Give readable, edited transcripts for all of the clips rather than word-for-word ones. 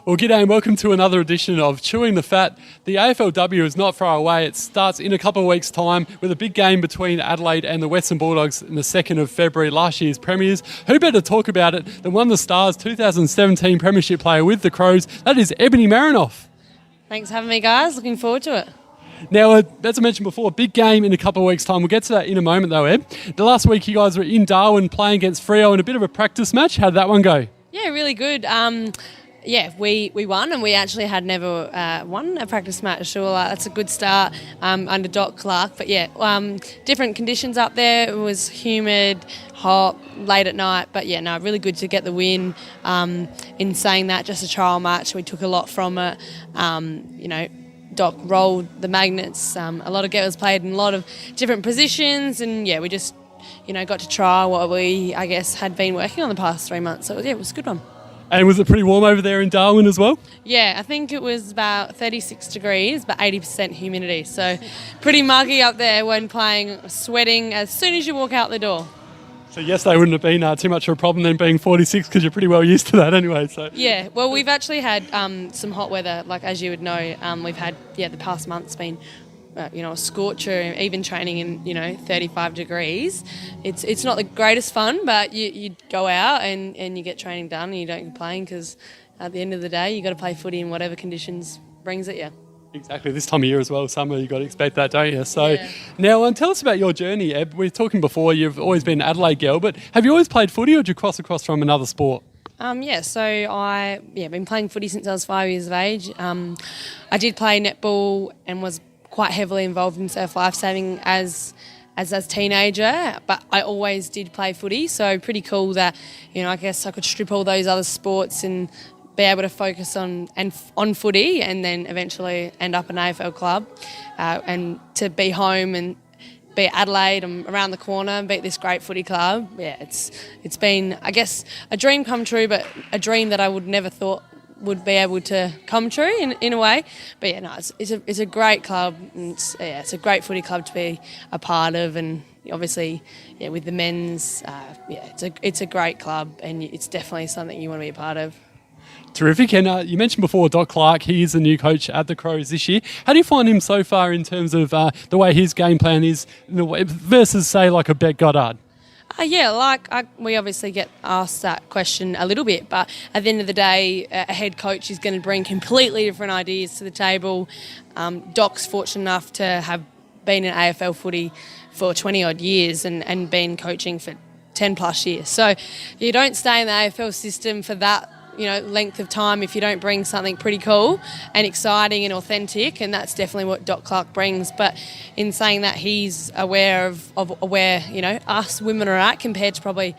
Well, g'day and welcome to another edition of Chewing the Fat. The AFLW is not far away. It starts in a couple of weeks' time with a big game between Adelaide and the Western Bulldogs in the 2nd of February, last year's Premiers. Who better talk about it than one of the Stars 2017 Premiership player with the Crows? That is Ebony Marinoff. Thanks for having me, guys. Looking forward to it. Now, as I mentioned before, a big game in a couple of weeks' time. We'll get to that in a moment, though, Eb. The last week you guys were in Darwin playing against Freo in a bit of a practice match. How did that one go? Yeah, really good. We won, and we actually had never won a practice match, so that's a good start under Doc Clark. But different conditions up there. It was humid, hot, late at night, but really good to get the win. In saying that, just a trial match, we took a lot from it. Doc rolled the magnets. A lot of girls played in a lot of different positions, and we just got to try what we, I guess, had been working on the past 3 months. So it was a good one. And was it pretty warm over there in Darwin as well? Yeah, I think it was about 36 degrees, but 80% humidity. So pretty muggy up there when playing, sweating as soon as you walk out the door. So yesterday wouldn't have been too much of a problem then being 46 because you're pretty well used to that anyway. So yeah, well, we've actually had some hot weather, like as you would know. We've had, the past month's been a scorcher, even training in 35 degrees. It's not the greatest fun, but you go out and you get training done and you don't complain, because at the end of the day you got to play footy in whatever conditions brings at you. Exactly, this time of year as well, summer, you've got to expect that, don't you? So Now tell us about your journey, Eb. We were talking before, you've always been an Adelaide girl, but have you always played footy or did you cross across from another sport? So I been playing footy since I was 5 years of age. I did play netball and was quite heavily involved in surf lifesaving as a teenager, but I always did play footy, so pretty cool that I guess I could strip all those other sports and be able to focus on footy, and then eventually end up in AFL club, and to be home and be at Adelaide and around the corner and beat this great footy club. It's been, I guess, a dream come true, but a dream that I would never thought would be able to come true in a way. But it's a great club, and it's a great footy club to be a part of, and obviously with the men's it's a great club, and it's definitely something you want to be a part of. Terrific. And you mentioned before Doc Clark, he is the new coach at the Crows this year. How do you find him so far in terms of the way his game plan is versus, say, like a Bet Goddard? We obviously get asked that question a little bit, but at the end of the day, a head coach is going to bring completely different ideas to the table. Doc's fortunate enough to have been in AFL footy for 20 odd years and been coaching for 10 plus years. So you don't stay in the AFL system for that length of time if you don't bring something pretty cool and exciting and authentic, and that's definitely what Doc Clark brings. But in saying that, he's aware of where us women are at compared to probably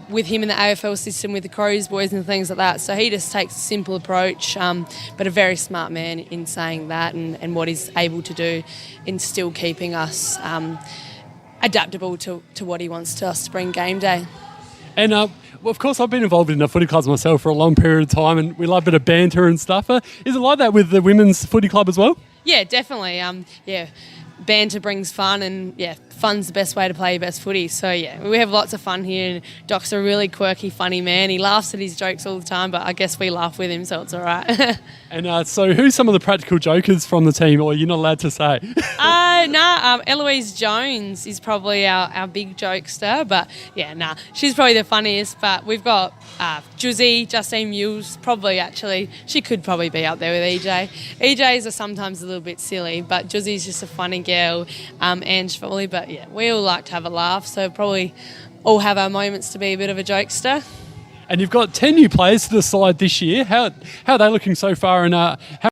with him in the AFL system with the Crows boys and things like that. So he just takes a simple approach, but a very smart man in saying that, and what he's able to do in still keeping us adaptable to what he wants us to bring game day. And of course, I've been involved in the footy clubs myself for a long period of time, and we love a bit of banter and stuff. Is it like that with the women's footy club as well? Yeah, definitely. Banter brings fun, and fun's the best way to play your best footy. So we have lots of fun here, and Doc's a really quirky, funny man. He laughs at his jokes all the time, but I guess we laugh with him, so it's all right. And so who's some of the practical jokers from the team, or you're not allowed to say? Eloise Jones is probably our big jokester, but she's probably the funniest. But we've got Justine Mules, she could probably be up there with EJ. EJs are sometimes a little bit silly, but Jussie's just a funny girl, Ange probably, but we all like to have a laugh, so probably all have our moments to be a bit of a jokester. And you've got 10 new players to the side this year. How are they looking so far, and how